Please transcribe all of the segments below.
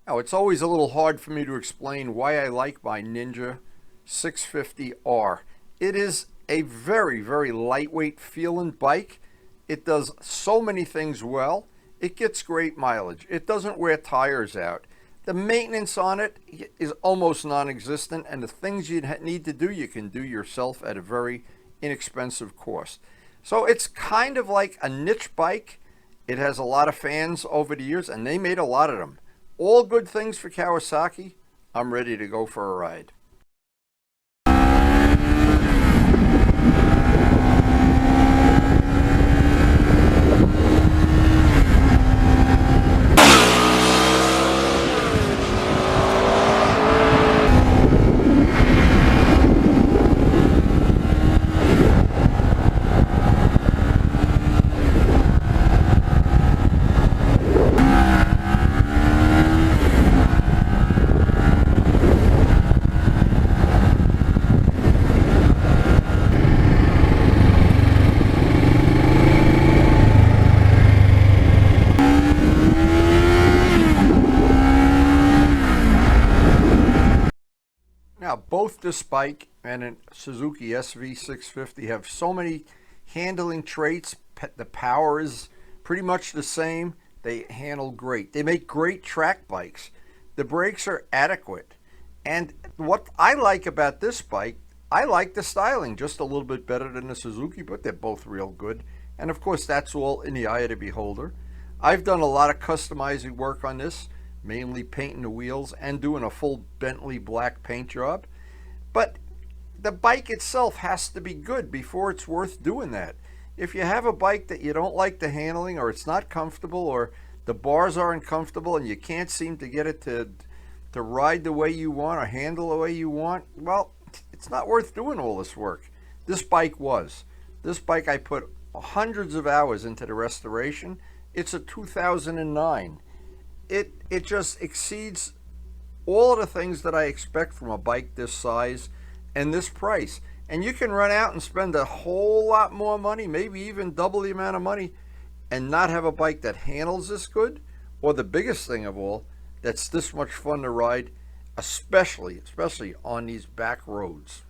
Now, it's always a little hard for me to explain why I like my Ninja 650R. It is a very, very lightweight feeling bike. It does so many things well. It gets great mileage. It doesn't wear tires out. The maintenance on it is almost non-existent, and the things you need to do, you can do yourself at a very inexpensive cost. So it's kind of like a niche bike. It has a lot of fans over the years, and they made a lot of them. All good things for Kawasaki. I'm ready to go for a ride. Now, both this bike and a Suzuki SV650 have so many handling traits. The power is pretty much the same. They handle great. They make great track bikes. The brakes are adequate. And what I like about this bike, I like the styling just a little bit better than the Suzuki, but they're both real good. And of course, that's all in the eye of the beholder. I've done a lot of customizing work on this, mainly painting the wheels and doing a full Bentley black paint job. But the bike itself has to be good before it's worth doing that. If you have a bike that you don't like the handling, or it's not comfortable, or the bars aren't comfortable and you can't seem to get it to ride the way you want or handle the way you want, well, it's not worth doing all this work. This bike was. This bike, I put hundreds of hours into the restoration. It's a 2009. It just exceeds all of the things that I expect from a bike this size and this price. And you can run out and spend a whole lot more money, maybe even double the amount of money, and not have a bike that handles this good, or the biggest thing of all, that's this much fun to ride, especially on these back roads.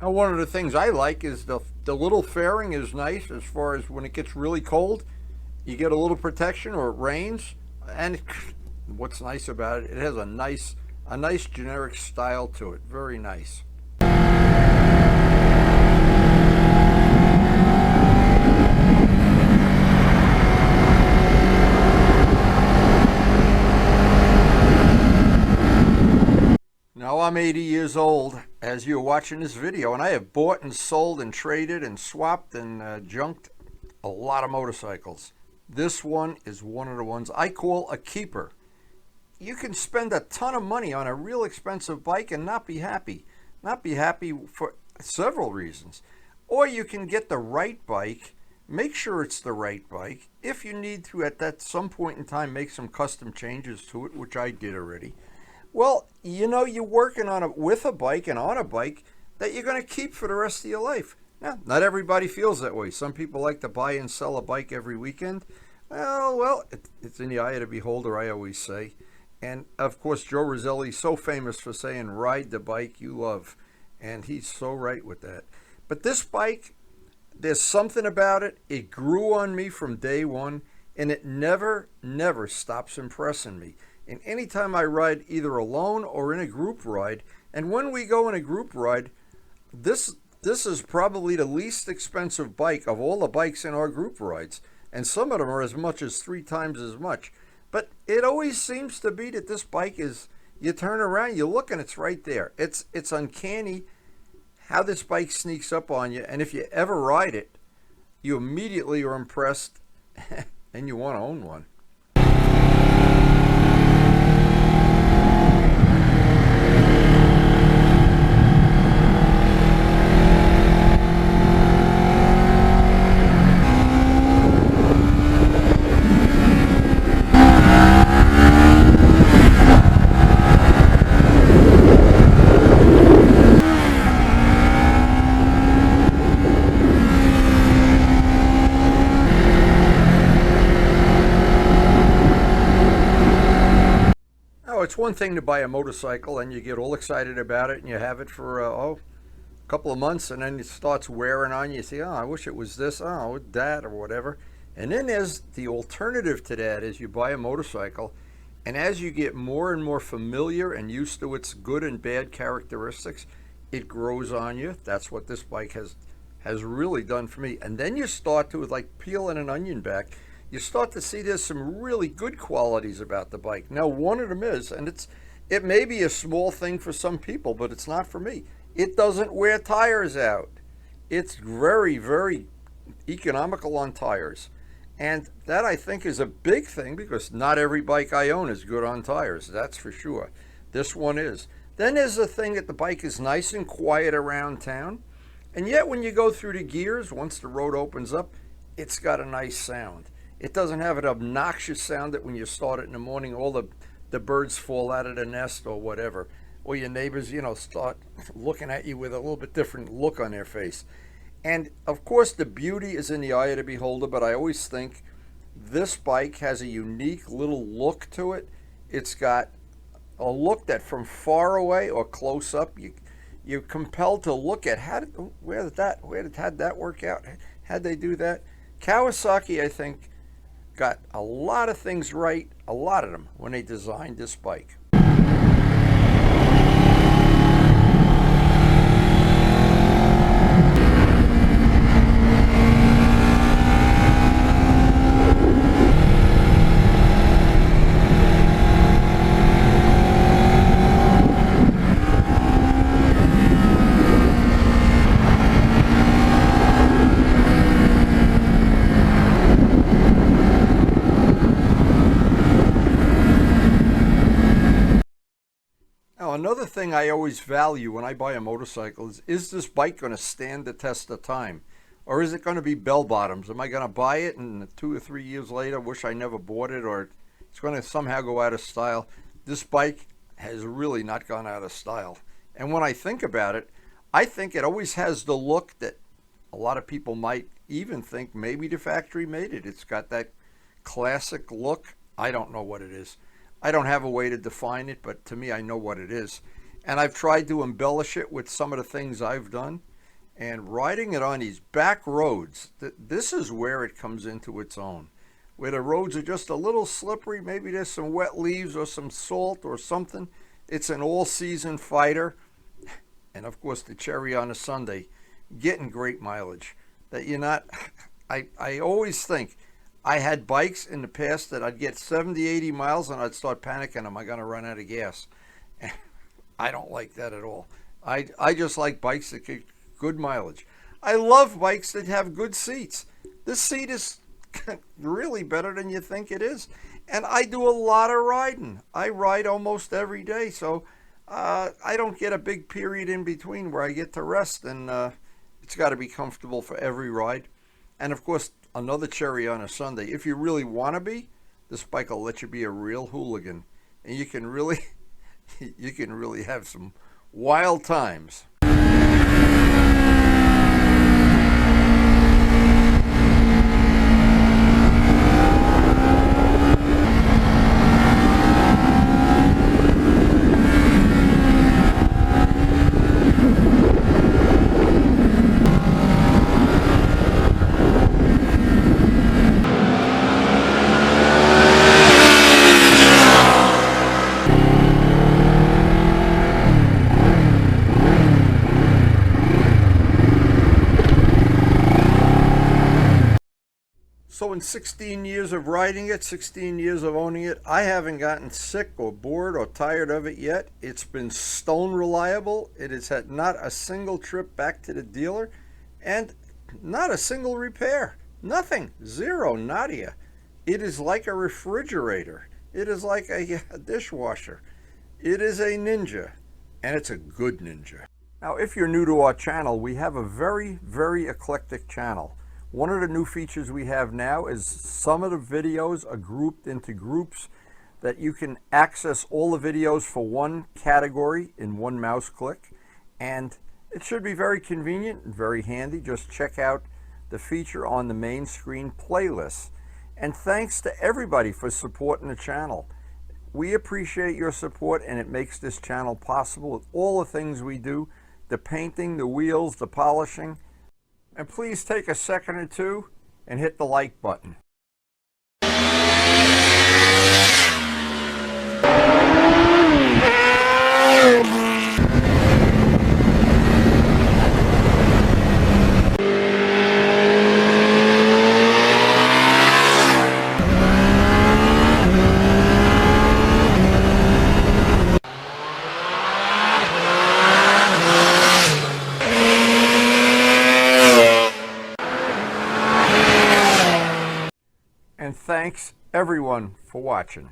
One of the things I like is the little fairing is nice, as far as when it gets really cold, you get a little protection, or it rains. And what's nice about it, it has a nice generic style to it. Very nice. Now, I'm 80 years old as you're watching this video, and I have bought and sold and traded and swapped and junked a lot of motorcycles. This one is one of the ones I call a keeper. You can spend a ton of money on a real expensive bike and not be happy. Not be happy for several reasons. Or you can get the right bike, make sure it's the right bike. If you need to, at that some point in time, make some custom changes to it, which I did already. Well, you know, you're working on with a bike and on a bike that you're going to keep for the rest of your life. Now, not everybody feels that way. Some people like to buy and sell a bike every weekend. Well, it's in the eye of the beholder, I always say. And of course, Joe Roselli's so famous for saying, ride the bike you love. And he's so right with that. But this bike, there's something about it. It grew on me from day one, and it never stops impressing me. And anytime I ride either alone or in a group ride, and when we go in a group ride, this is probably the least expensive bike of all the bikes in our group rides. And some of them are as much as 3 times as much. But it always seems to be that this bike is, you turn around, you look, and it's right there. It's uncanny how this bike sneaks up on you. And if you ever ride it, you immediately are impressed and you want to own one. know, it's one thing to buy a motorcycle and you get all excited about it and you have it for a couple of months, and then it starts wearing on you. You say, oh, I wish it was this, oh, that, or whatever. And then there's the alternative to that is you buy a motorcycle, and as you get more and more familiar and used to its good and bad characteristics, it grows on you. That's what this bike has really done for me. And then you start to, like peeling an onion back, you start to see there's some really good qualities about the bike. Now, one of them is, and it may be a small thing for some people, but it's not for me. It doesn't wear tires out. It's very, very economical on tires. And that, I think, is a big thing because not every bike I own is good on tires. That's for sure. This one is. Then there's the thing that the bike is nice and quiet around town. And yet when you go through the gears, once the road opens up, it's got a nice sound. It doesn't have an obnoxious sound that when you start it in the morning, all the birds fall out of the nest or whatever. Or your neighbors, start looking at you with a little bit different look on their face. And of course, the beauty is in the eye of the beholder, but I always think this bike has a unique little look to it. It's got a look that from far away or close up, you're compelled to look at how'd that work out? How'd they do that? Kawasaki, I think, got a lot of things right, a lot of them, when they designed this bike. Now, another thing I always value when I buy a motorcycle is this bike going to stand the test of time? Or is it going to be bell bottoms? Am I going to buy it and 2 or 3 years later wish I never bought it, or it's going to somehow go out of style? This bike has really not gone out of style. And when I think about it, I think it always has the look that a lot of people might even think maybe the factory made it. It's got that classic look. I don't know what it is. I don't have a way to define it, but to me, I know what it is. And I've tried to embellish it with some of the things I've done. And riding it on these back roads, this is where it comes into its own. Where the roads are just a little slippery, maybe there's some wet leaves or some salt or something. It's an all-season fighter. And of course, the cherry on a sundae, getting great mileage. That you're not, I always think, I had bikes in the past that I'd get 70, 80 miles and I'd start panicking, am I going to run out of gas? I don't like that at all. I just like bikes that get good mileage. I love bikes that have good seats. This seat is really better than you think it is. And I do a lot of riding. I ride almost every day, so I don't get a big period in between where I get to rest, and it's got to be comfortable for every ride. And of course, another cherry on a sundae, if you really want to be, this bike will let you be a real hooligan, and you can really have some wild times. So in 16 years of riding it, 16 years of owning it, I haven't gotten sick or bored or tired of it yet. It's been stone reliable. It has had not a single trip back to the dealer and not a single repair. Nothing. Zero. Nadia. It is like a refrigerator. It is like a dishwasher. It is a ninja, and it's a good ninja. Now, if you're new to our channel, we have a very, very eclectic channel. One of the new features we have now is some of the videos are grouped into groups that you can access all the videos for one category in one mouse click. And it should be very convenient and very handy. Just check out the feature on the main screen, playlists. And thanks to everybody for supporting the channel. We appreciate your support, and it makes this channel possible with all the things we do, the painting, the wheels, the polishing. And please take a second or two and hit the like button. And thanks everyone for watching.